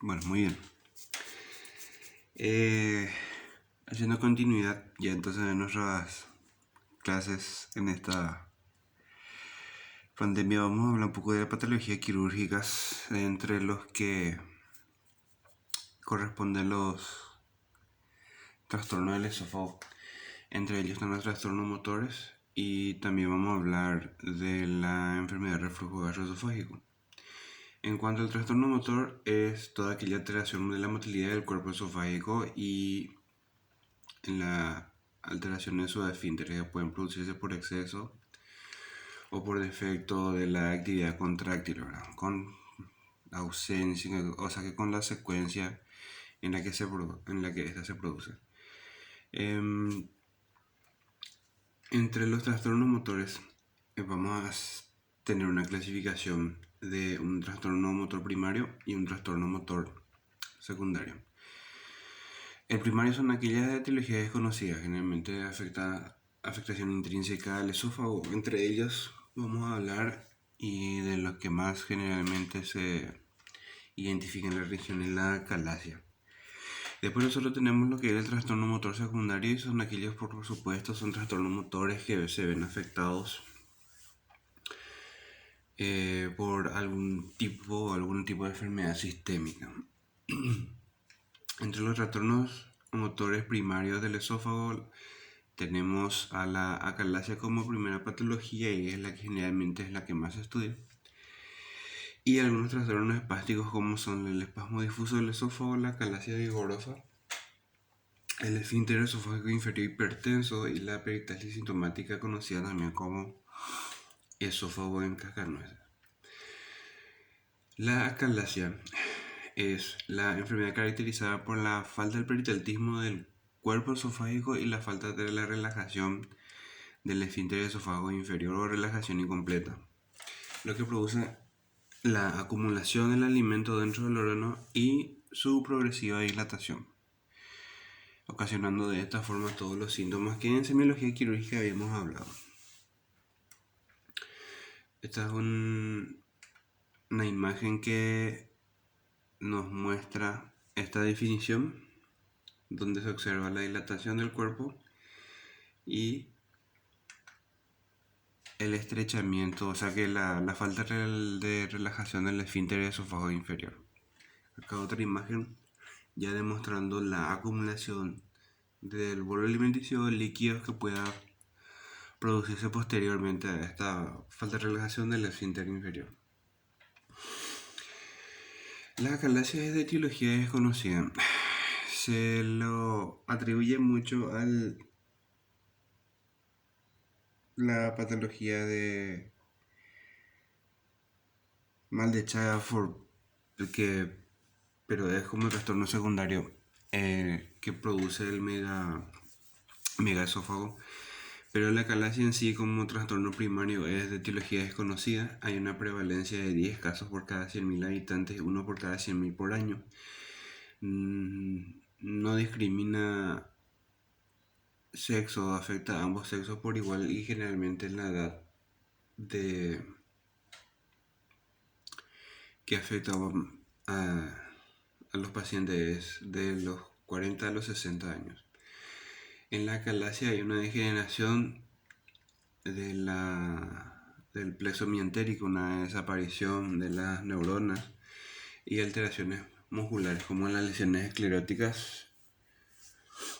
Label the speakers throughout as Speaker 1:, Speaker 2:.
Speaker 1: Bueno, muy bien. Haciendo continuidad ya entonces de nuestras clases en esta pandemia, vamos a hablar un poco de patologías quirúrgicas, entre los que corresponden los trastornos del esófago. Entre ellos están los trastornos motores y también vamos a hablar de la enfermedad de reflujo gastroesofágico. En cuanto al trastorno motor, es toda aquella alteración de la motilidad del cuerpo esofágico y en la alteración de sus esfínteres que pueden producirse por exceso o por defecto de la actividad contráctil, ¿verdad? Con ausencia, o sea que con la secuencia en la que esta se produce. Entre los trastornos motores vamos a tener una clasificación de un trastorno motor primario y un trastorno motor secundario. El primario son aquellas etiologías desconocidas, generalmente afectación intrínseca al esófago. Entre ellos vamos a hablar y de los que más generalmente se identifica en la región es la calasia. Después nosotros tenemos lo que es el trastorno motor secundario y son aquellos, por supuesto, son trastornos motores que se ven afectados por algún tipo de enfermedad sistémica. Entre los trastornos motores primarios del esófago tenemos a la acalasia como primera patología y es la que generalmente es la que más se estudia. Y algunos trastornos espásticos como son el espasmo difuso del esófago, la acalasia vigorosa, el esfínter esofágico inferior hipertenso y la peritalitis sintomática conocida también como esófago en cascanueces. La acalasia es la enfermedad caracterizada por la falta del peritalitismo del cuerpo esofágico y la falta de la relajación del esfínter esofágico inferior o relajación incompleta, lo que produce la acumulación del alimento dentro del órgano y su progresiva dilatación, ocasionando de esta forma todos los síntomas que en semiología quirúrgica habíamos hablado. Esta es una imagen que nos muestra esta definición, donde se observa la dilatación del cuerpo y el estrechamiento, o sea que la falta de relajación del esfínter esofágico inferior. Acá otra imagen ya demostrando la acumulación del bolo alimenticio de líquidos que pueda producirse posteriormente a esta falta de relajación del esfínter inferior. La acalasia es de etiología desconocida. Se lo atribuye mucho a la patología de mal de Chagas-Ford, pero es como el trastorno secundario que produce el megaesófago. Pero la acalasia en sí como trastorno primario es de etiología desconocida. Hay una prevalencia de 10 casos por cada 100.000 habitantes, uno por cada 100.000 por año. No discrimina sexo, afecta a ambos sexos por igual y generalmente en la edad que afecta a los pacientes de los 40 a los 60 años. En la acalasia hay una degeneración del plexo mientérico, una desaparición de las neuronas y alteraciones musculares como las lesiones escleróticas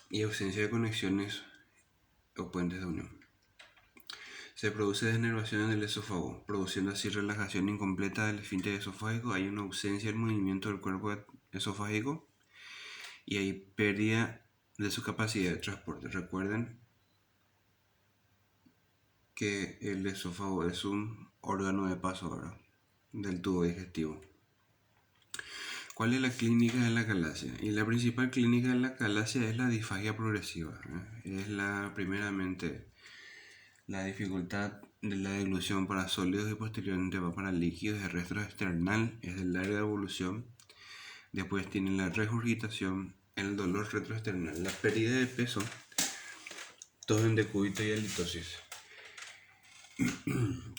Speaker 1: y ausencia de conexiones o puentes de unión. Se produce denervación en el esófago, produciendo así relajación incompleta del esfínter esofágico. Hay una ausencia del movimiento del cuerpo esofágico y hay pérdida de su capacidad de transporte. Recuerden que el esófago es un órgano de paso, ¿verdad?, del tubo digestivo. ¿Cuál es la clínica de la acalasia? Y la principal clínica de la acalasia es la disfagia progresiva. Es primeramente la dificultad de la dilución para sólidos y posteriormente va para líquidos. El retroesternal es el área de evolución. Después tiene la regurgitación, el dolor retroesternal, la pérdida de peso, todo en decúbito y halitosis.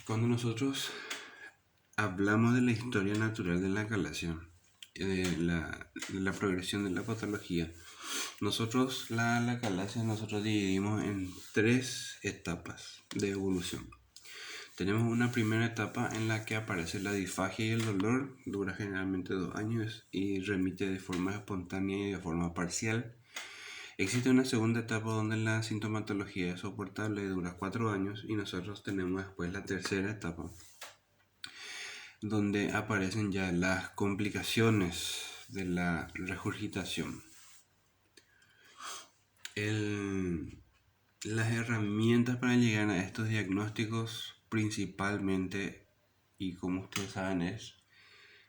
Speaker 1: Cuando nosotros hablamos de la historia natural de la acalasia, de la progresión de la patología. Nosotros, la acalasia, nosotros dividimos en 3 etapas de evolución. Tenemos una primera etapa en la que aparece la disfagia y el dolor, dura generalmente 2 años y remite de forma espontánea y de forma parcial. Existe una segunda etapa donde la sintomatología es soportable y dura 4 años, y nosotros tenemos después la tercera etapa donde aparecen ya las complicaciones de la regurgitación. Las herramientas para llegar a estos diagnósticos principalmente, y como ustedes saben, es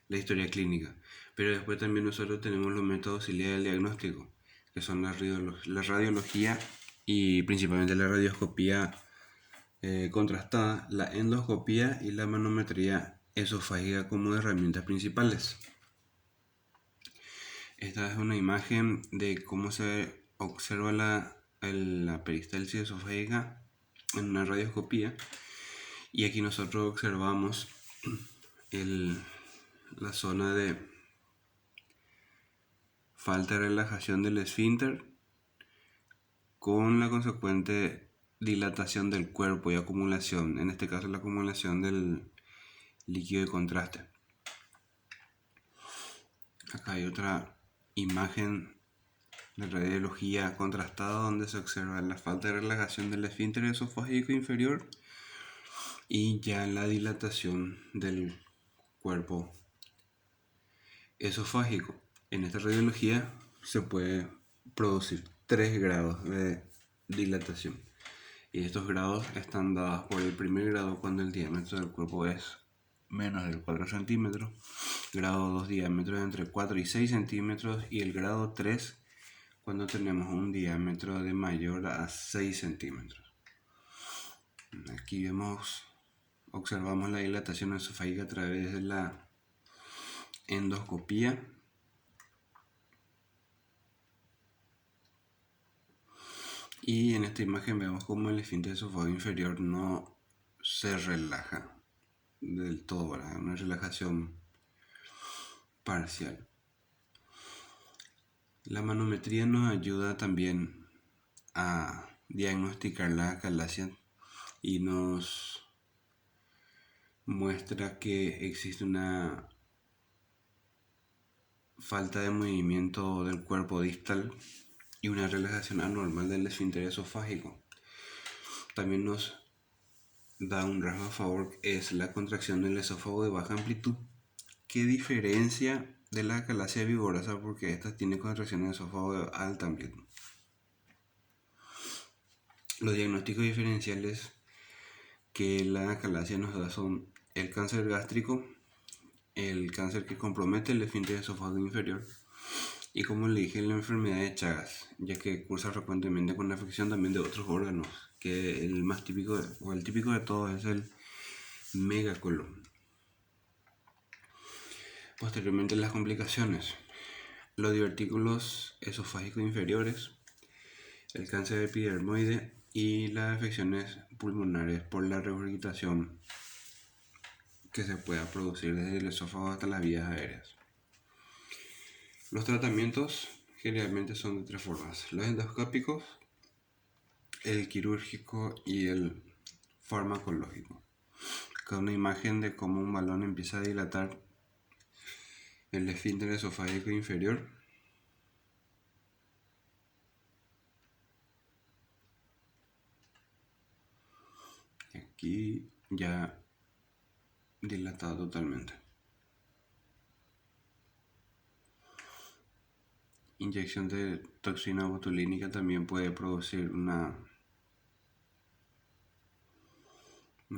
Speaker 1: la historia clínica. Pero después también nosotros tenemos los métodos auxiliares del diagnóstico, que son la radiología y principalmente la radioscopía contrastada, la endoscopía y la manometría esofágica como herramientas principales. Esta es una imagen de cómo se observa la peristalsis esofágica en una radioscopía, y aquí nosotros observamos la zona de falta de relajación del esfínter con la consecuente dilatación del cuerpo y acumulación, en este caso la acumulación del líquido de contraste. Acá hay otra imagen de radiología contrastada donde se observa la falta de relajación del esfínter esofágico inferior y ya la dilatación del cuerpo esofágico. En esta radiología se puede producir 3 grados de dilatación, y estos grados están dados por el primer grado cuando el diámetro del cuerpo es menos de 4 centímetros, grado 2 diámetros entre 4 y 6 centímetros, y el grado 3 cuando tenemos un diámetro de mayor a 6 centímetros. Aquí observamos la dilatación esofágica a través de la endoscopía. Y en esta imagen vemos cómo el esfínter esofágico inferior no se relaja del todo, ¿verdad? Una relajación parcial. La manometría nos ayuda también a diagnosticar la acalasia y nos muestra que existe una falta de movimiento del cuerpo distal y una relajación anormal del esfínter esofágico. También nos da un rasgo a favor, es la contracción del esófago de baja amplitud, que diferencia de la acalasia vigorosa porque esta tiene contracción del esófago de alta amplitud. Los diagnósticos diferenciales que la acalasia nos da son el cáncer gástrico, el cáncer que compromete el esfínter esofágico inferior, y como le dije, la enfermedad de Chagas, ya que cursa frecuentemente con afección también de otros órganos, que el más típico, o el típico de todos, es el megacolon. Posteriormente, las complicaciones: los divertículos esofágicos inferiores, el cáncer epidermoide y las afecciones pulmonares por la regurgitación que se pueda producir desde el esófago hasta las vías aéreas. Los tratamientos generalmente son de 3 formas: los endoscópicos, el quirúrgico y el farmacológico. Acá una imagen de cómo un balón empieza a dilatar el esfínter esofágico inferior. Aquí ya dilatado totalmente. Inyección de toxina botulínica también puede producir un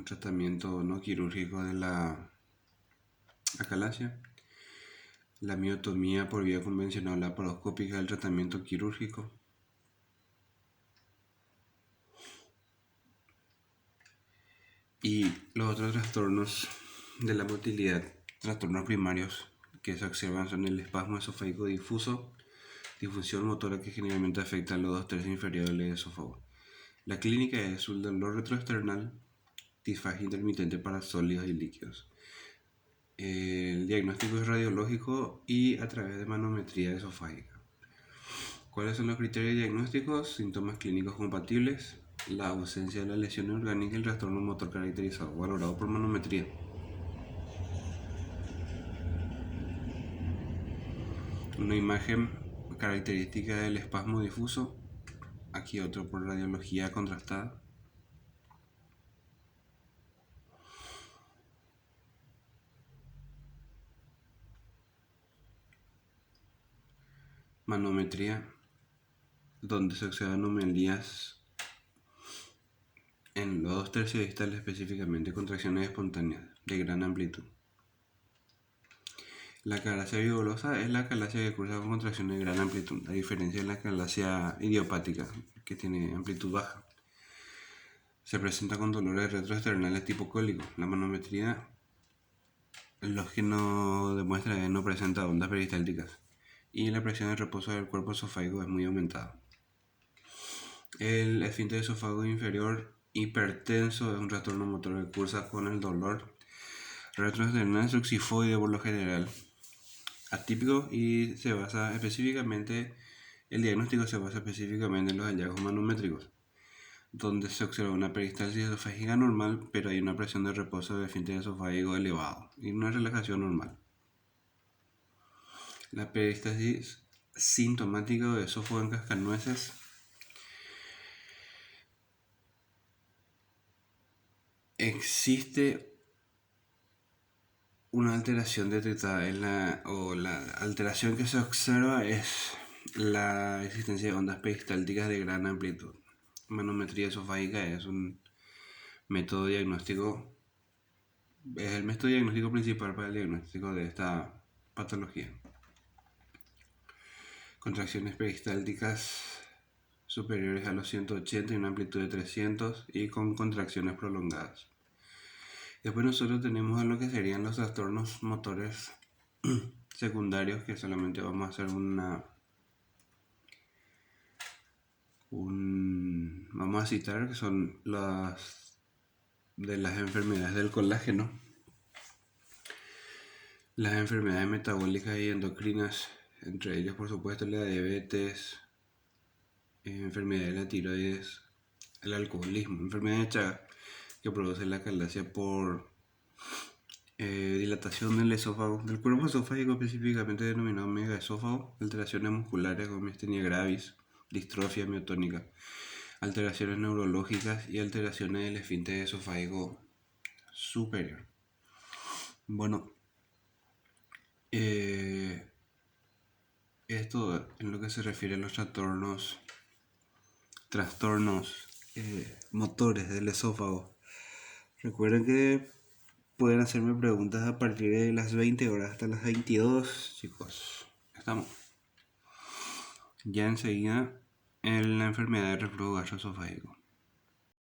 Speaker 1: tratamiento no quirúrgico de la acalasia. La miotomía por vía convencional laparoscópica, el tratamiento quirúrgico. Y los otros trastornos de la motilidad, trastornos primarios que se observan, son el espasmo esofágico difuso, difusión motora que generalmente afecta a los 2/3 inferiores del esófago. La clínica es un dolor retroesternal, disfagia intermitente para sólidos y líquidos. El diagnóstico es radiológico y a través de manometría esofágica. ¿Cuáles son los criterios diagnósticos? Síntomas clínicos compatibles, la ausencia de la lesión orgánica y el trastorno motor caracterizado, valorado por manometría. Una imagen característica del espasmo difuso, aquí otro por radiología contrastada. Manometría, donde se observan anomalías en los 2/3 distales, específicamente contracciones espontáneas de gran amplitud. La calasia vigorosa es la calasia que cursa con contracciones de gran amplitud, a diferencia de la calasia idiopática, que tiene amplitud baja. Se presenta con dolores retroesternales tipo cólico. La manometría, lo que no demuestra es que no presenta ondas peristálticas y la presión de reposo del cuerpo esofágico es muy aumentada. El esfínter esofágico inferior hipertenso es un trastorno motor que cursa con el dolor retroesternal succifoide por lo general, atípico, y se basa específicamente, el diagnóstico se basa específicamente en los hallazgos manométricos, donde se observa una peristalsis esofágica normal, pero hay una presión de reposo del esfínter esofágico elevado y una relajación normal. La peristalsis sintomática de esófago en cascanueces existe una alteración detectada la alteración que se observa es la existencia de ondas peristálticas de gran amplitud. Manometría esofágica es un método diagnóstico, es el método diagnóstico principal para el diagnóstico de esta patología. Contracciones peristálticas superiores a los 180 y una amplitud de 300 y con contracciones prolongadas. Después nosotros tenemos a lo que serían los trastornos motores secundarios, que solamente vamos a hacer vamos a citar, que son las enfermedades del colágeno, las enfermedades metabólicas y endocrinas, entre ellas por supuesto la diabetes, enfermedad de la tiroides, el alcoholismo, enfermedad de Chagas, que produce la calasia por dilatación del esófago, del cuerpo esofágico, específicamente denominado megaesófago, alteraciones musculares como miastenia gravis, distrofia miotónica, alteraciones neurológicas y alteraciones del esfínter esofágico superior. Bueno, esto en lo que se refiere a los trastornos motores del esófago. Recuerden que pueden hacerme preguntas a partir de las 20 horas hasta las 22, chicos. Estamos. Ya enseguida en la enfermedad de reflujo gastroesofágico.